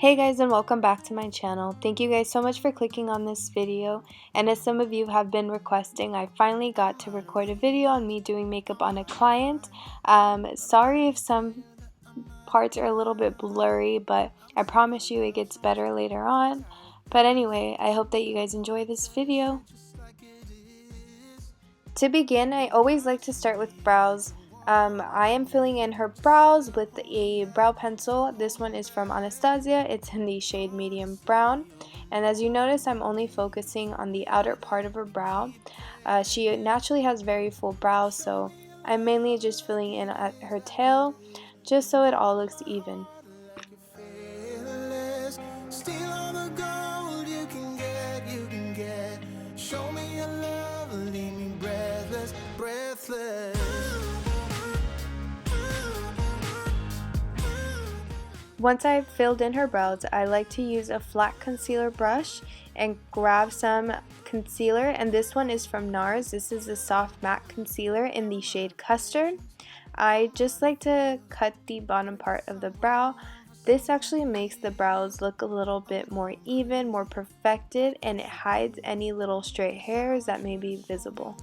Hey guys, and welcome back to my channel. Thank you guys so much for clicking on this video, and as some of you have been requesting, I finally got to record a video on me doing makeup on a client. Sorry if some parts are a little bit blurry, but I promise you it gets better later on. But anyway, I hope that you guys enjoy this video. To begin, I always like to start with brows. I am filling in her brows with a brow pencil. This one is from Anastasia. It's in the shade medium brown. And as you notice, I'm only focusing on the outer part of her brow. She naturally has very full brows, so I'm mainly just filling in at her tail, just so it all looks even. Once I've filled in her brows, I like to use a flat concealer brush and grab some concealer, and this one is from Nars. This is a soft matte concealer in the shade Custard. I just like to cut the bottom part of the brow. This actually makes the brows look a little bit more even, more perfected, and it hides any little straight hairs that may be visible.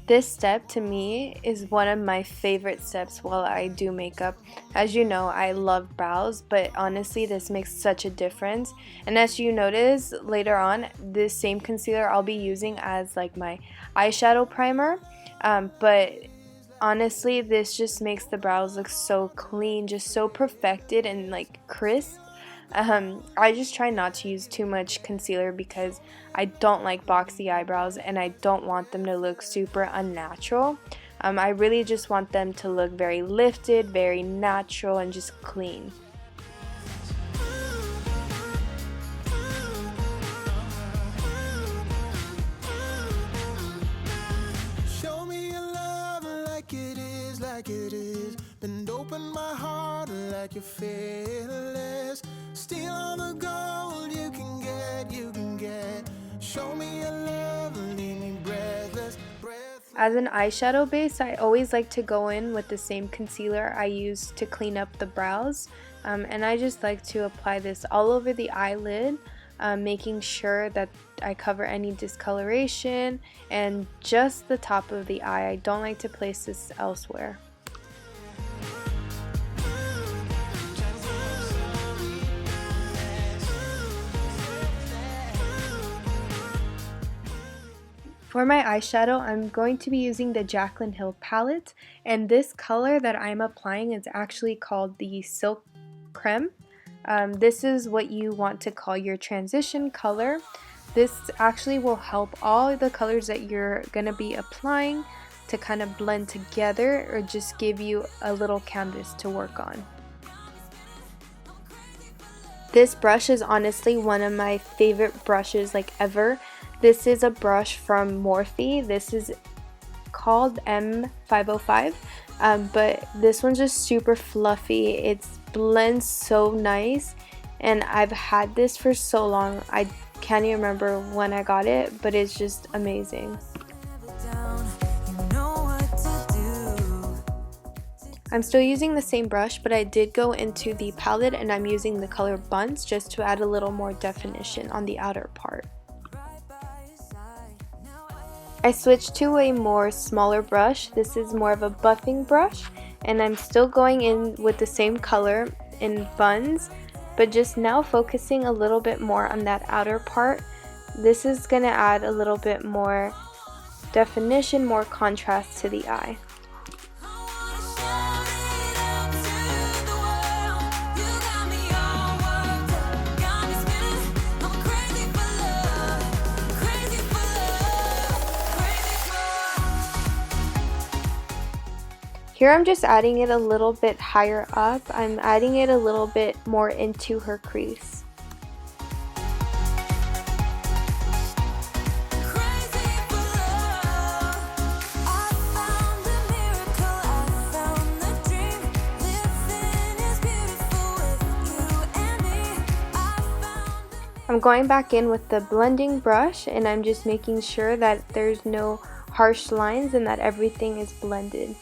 This step to me is one of my favorite steps while I do makeup. As you know, I love brows, but honestly this makes such a difference. And as you notice later on, this same concealer I'll be using as like my eyeshadow primer, but honestly this just makes the brows look so clean, just so perfected and like crisp. I just try not to use too much concealer because I don't like boxy eyebrows and I don't want them to look super unnatural. I really just want them to look very lifted, very natural, and just clean. Show me your love like it is. Bend open my heart like you're fearless. Steal all the gold you can get. Show me your love, leave me breathless. As an eyeshadow base, I always like to go in with the same concealer I use to clean up the brows. And I just like to apply this all over the eyelid, making sure that I cover any discoloration and just the top of the eye. I don't like to place this elsewhere. For my eyeshadow, I'm going to be using the Jaclyn Hill palette, and this color that I'm applying is actually called the Silk Creme. This is what you want to call your transition color. This actually will help all the colors that you're going to be applying to kind of blend together or just give you a little canvas to work on. This brush is honestly one of my favorite brushes like ever. This is a brush from Morphe. This is called M505, but this one's just super fluffy. It blends so nice, and I've had this for so long. I can't even remember when I got it, but it's just amazing. I'm still using the same brush, but I did go into the palette and I'm using the color Buns just to add a little more definition on the outer part. I switched to a more smaller brush. This is more of a buffing brush, and I'm still going in with the same color in Buns, but just now focusing a little bit more on that outer part. This is going to add a little bit more definition, more contrast to the eye. Here I'm just adding it a little bit higher up. I'm adding it a little bit more into her crease. I'm going back in with the blending brush and I'm just making sure that there's no harsh lines and that everything is blended.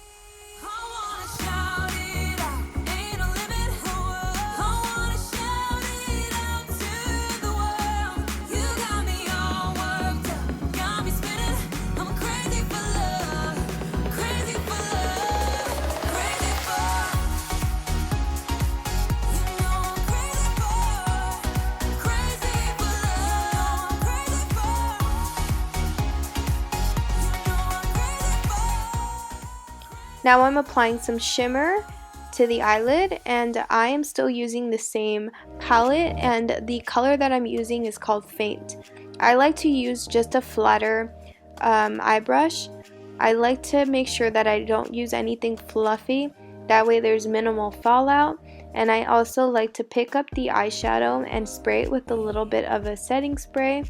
Now I'm applying some shimmer to the eyelid, and I am still using the same palette, and the color that I'm using is called Faint. I like to use just a flatter eye brush. I like to make sure that I don't use anything fluffy, that way there's minimal fallout. And I also like to pick up the eyeshadow and spray it with a little bit of a setting spray.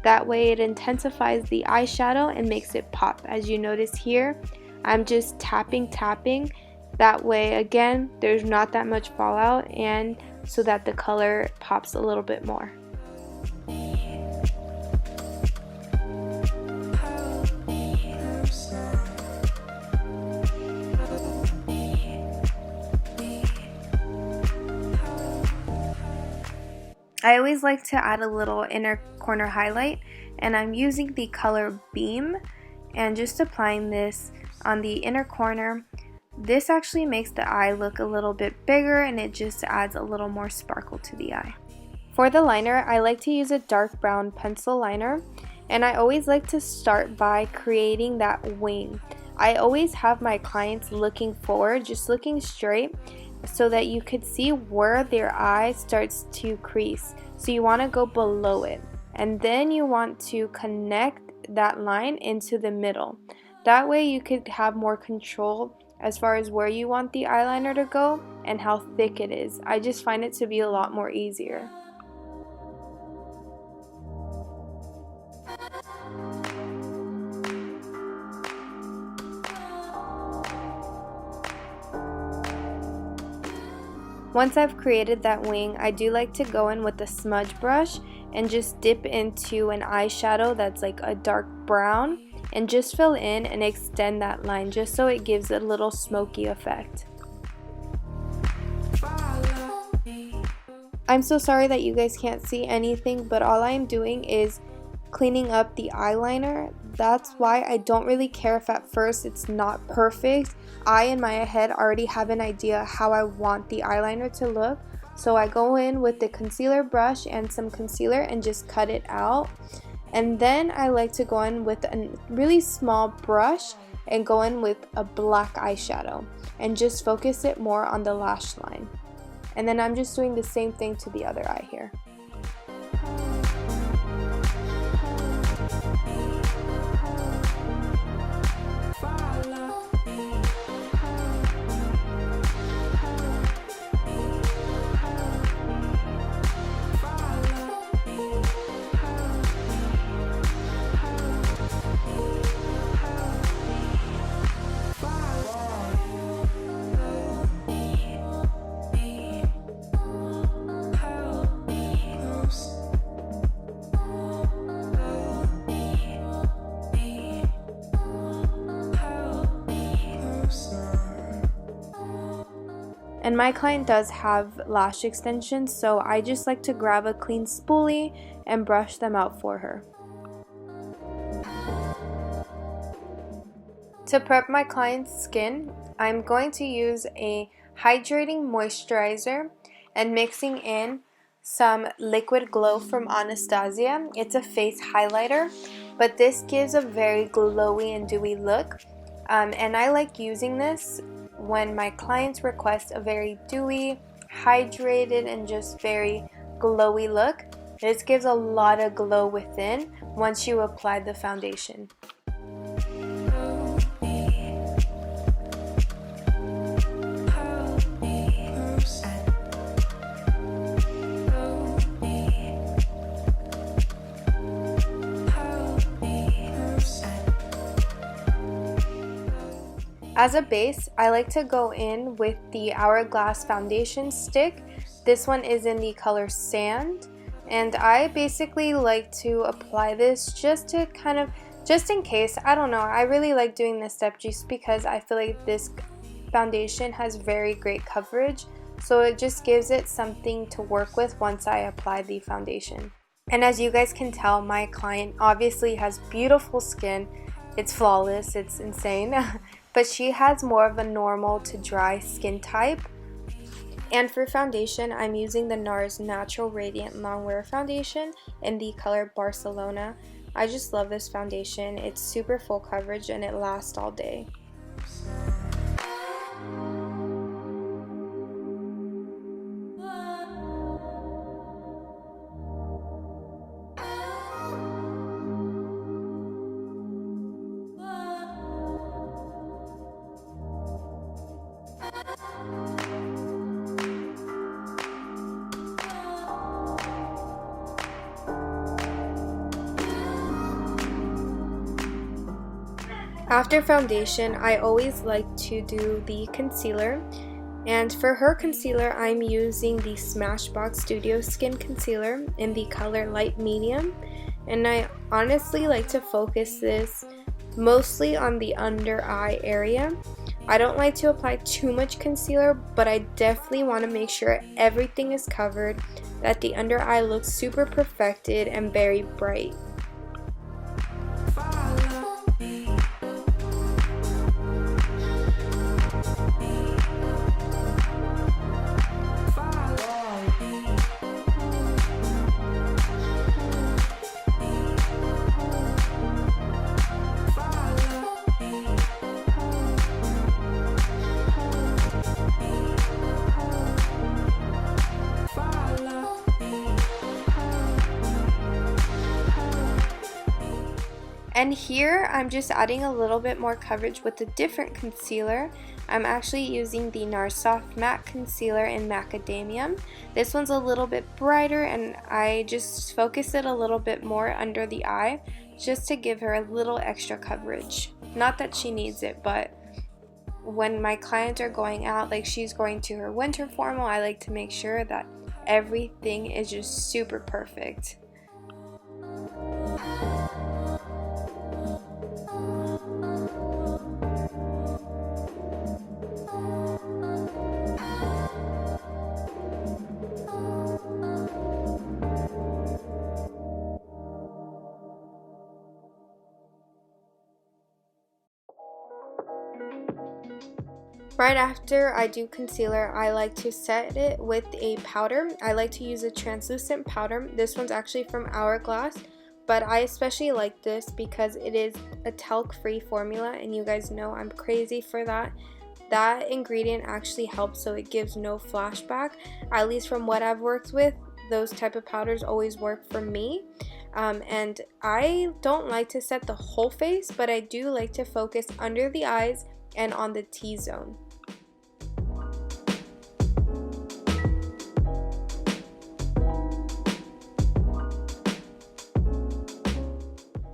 That way it intensifies the eyeshadow and makes it pop. As you notice here, I'm just tapping. That way, again, there's not that much fallout, and so that the color pops a little bit more. I always like to add a little inner corner highlight, and I'm using the color Beam and just applying this on the inner corner. This actually makes the eye look a little bit bigger, and it just adds a little more sparkle to the eye. For the liner, I like to use a dark brown pencil liner, and I always like to start by creating that wing. I always have my clients looking forward, just looking straight, so that you could see where their eye starts to crease. So you want to go below it, and then you want to connect that line into the middle. That way you could have more control as far as where you want the eyeliner to go and how thick it is. I just find it to be a lot more easier. Once I've created that wing, I do like to go in with a smudge brush and just dip into an eyeshadow that's like a dark brown and just fill in and extend that line just so it gives a little smoky effect. I'm so sorry that you guys can't see anything, but all I am doing is cleaning up the eyeliner. That's why I don't really care if at first it's not perfect. I in my head already have an idea how I want the eyeliner to look, so I go in with the concealer brush and some concealer and just cut it out. And then I like to go in with a really small brush and go in with a black eyeshadow and just focus it more on the lash line. And then I'm just doing the same thing to the other eye here. And my client does have lash extensions, so I just like to grab a clean spoolie and brush them out for her. To prep my client's skin, I'm going to use a hydrating moisturizer and mixing in some liquid glow from Anastasia. It's a face highlighter, but this gives a very glowy and dewy look. And I like using this when my clients request a very dewy, hydrated, and just very glowy look. This gives a lot of glow within once you apply the foundation. As a base, I like to go in with the Hourglass foundation stick. This one is in the color Sand, and I basically like to apply this just in case. I don't know, I really like doing this step just because I feel like this foundation has very great coverage, so it just gives it something to work with once I apply the foundation. And as you guys can tell, my client obviously has beautiful skin. It's flawless, it's insane. But she has more of a normal to dry skin type. And for foundation, I'm using the Nars Natural Radiant Longwear Foundation in the color Barcelona. I just love this foundation. It's super full coverage and it lasts all day. After foundation, I always like to do the concealer. And for her concealer, I'm using the Smashbox Studio Skin Concealer in the color Light Medium. And I honestly like to focus this mostly on the under eye area. I don't like to apply too much concealer, but I definitely want to make sure everything is covered, that the under eye looks super perfected and very bright. And here I'm just adding a little bit more coverage with a different concealer. I'm actually using the Nars Soft Matte Concealer in Macadamia. This one's a little bit brighter, and I just focus it a little bit more under the eye just to give her a little extra coverage. Not that she needs it, but when my clients are going out, like she's going to her winter formal, I like to make sure that everything is just super perfect. Right after I do concealer, I like to set it with a powder. I like to use a translucent powder. This one's actually from Hourglass, but I especially like this because it is a talc-free formula, and you guys know I'm crazy for that. That ingredient actually helps so it gives no flashback. At least from what I've worked with, those type of powders always work for me. And I don't like to set the whole face, but I do like to focus under the eyes and on the T-zone.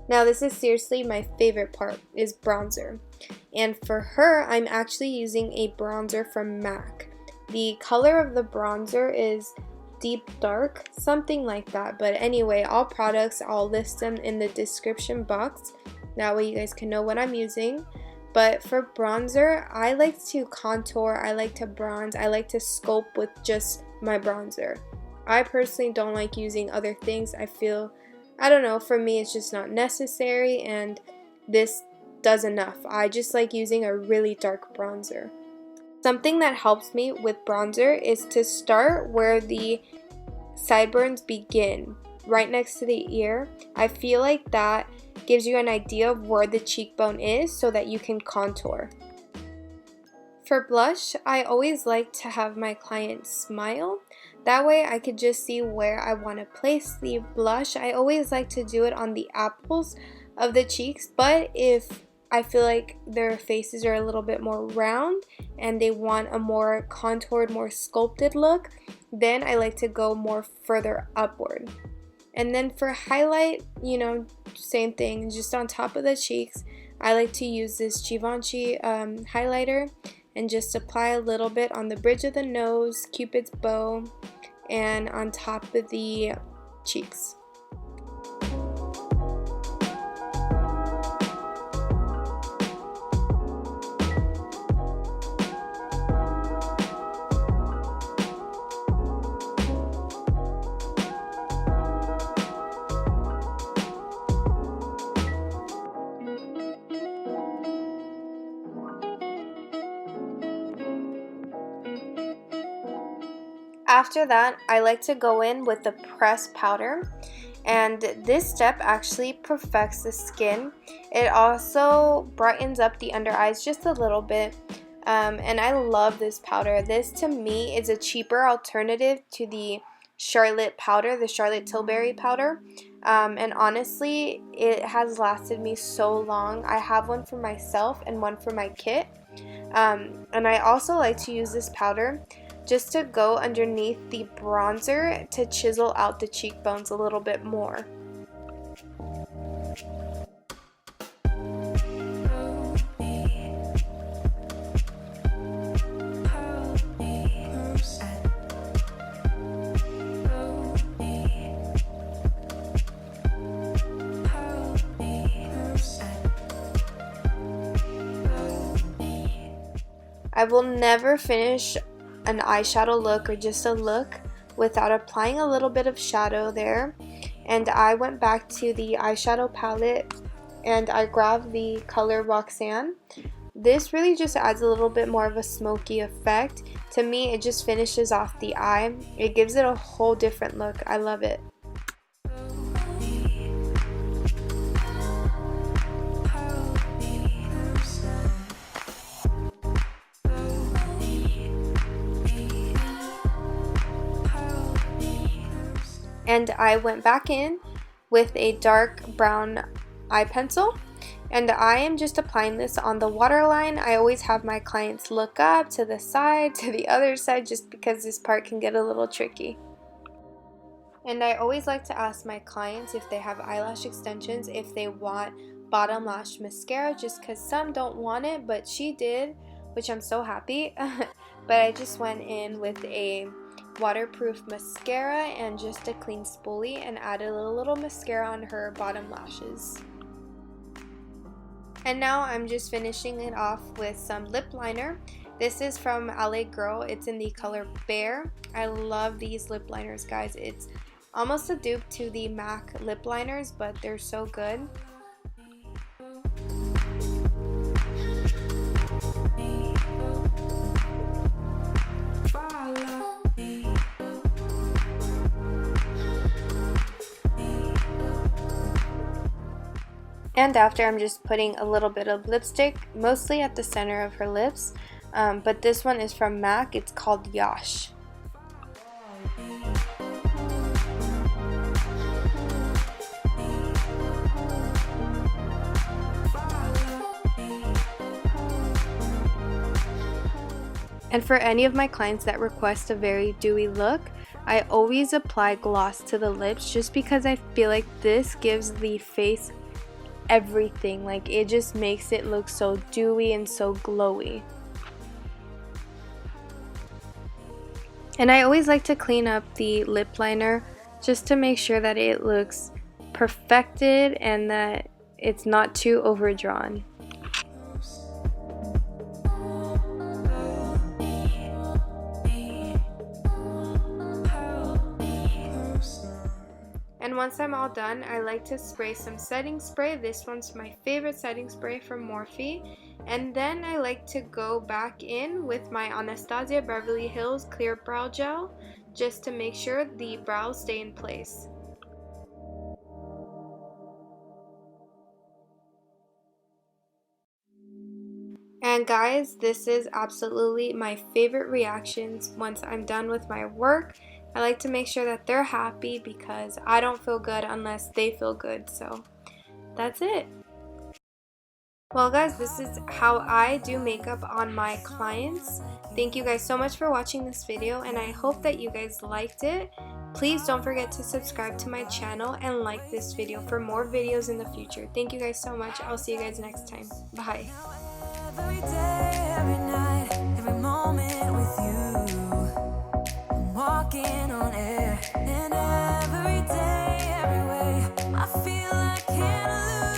Now this is seriously my favorite part, is bronzer. And for her, I'm actually using a bronzer from MAC. The color of the bronzer is deep dark, something like that. But anyway, all products, I'll list them in the description box. That way you guys can know what I'm using. But for bronzer, I like to contour, I like to bronze, I like to sculpt with just my bronzer. I personally don't like using other things. I don't know, for me it's just not necessary, and this does enough. I just like using a really dark bronzer. Something that helps me with bronzer is to start where the sideburns begin, right next to the ear. I feel like that gives you an idea of where the cheekbone is so that you can contour. For blush, I always like to have my clients smile. That way I could just see where I want to place the blush. I always like to do it on the apples of the cheeks, but if I feel like their faces are a little bit more round and they want a more contoured, more sculpted look, then I like to go more further upward. And then for highlight, you know, same thing, just on top of the cheeks. I like to use this Givenchy highlighter and just apply a little bit on the bridge of the nose, Cupid's bow, and on top of the cheeks. After that, I like to go in with the pressed powder, and this step actually perfects the skin. It also brightens up the under eyes just a little bit, and I love this powder. This to me is a cheaper alternative to the Charlotte powder, the Charlotte Tilbury powder, and honestly it has lasted me so long. I have one for myself and one for my kit, and I also like to use this powder just to go underneath the bronzer to chisel out the cheekbones a little bit more. I will never finish an eyeshadow look or just a look without applying a little bit of shadow there. And I went back to the eyeshadow palette and I grabbed the color Roxanne. This really just adds a little bit more of a smoky effect. To me, it just finishes off the eye. It gives it a whole different look. I love it. And I went back in with a dark brown eye pencil, and I am just applying this on the waterline. I always have my clients look up, to the side, to the other side, just because this part can get a little tricky. And I always like to ask my clients if they have eyelash extensions, if they want bottom lash mascara, just because some don't want it, but she did, which I'm so happy. But I just went in with a waterproof mascara and just a clean spoolie and added a little mascara on her bottom lashes. And now I'm just finishing it off with some lip liner. This is from LA Girl. It's in the color Bear. I love these lip liners, guys. It's almost a dupe to the MAC lip liners, but they're so good. And after, I'm just putting a little bit of lipstick, mostly at the center of her lips. But this one is from MAC. It's called Yash. And for any of my clients that request a very dewy look, I always apply gloss to the lips just because I feel like this gives the face everything. Like, it just makes it look so dewy and so glowy. And I always like to clean up the lip liner just to make sure that it looks perfected and that it's not too overdrawn. And once I'm all done, I like to spray some setting spray. This one's my favorite setting spray from Morphe. And then I like to go back in with my Anastasia Beverly Hills Clear Brow Gel just to make sure the brows stay in place. And guys, this is absolutely my favorite reactions once I'm done with my work. I like to make sure that they're happy because I don't feel good unless they feel good. So that's it. Well guys, this is how I do makeup on my clients. Thank you guys so much for watching this video, and I hope that you guys liked it. Please don't forget to subscribe to my channel and like this video for more videos in the future. Thank you guys so much. I'll see you guys next time. Bye. Every day, every night, every moment with you. I'm walking on air, and every day, every way, I feel I can't lose.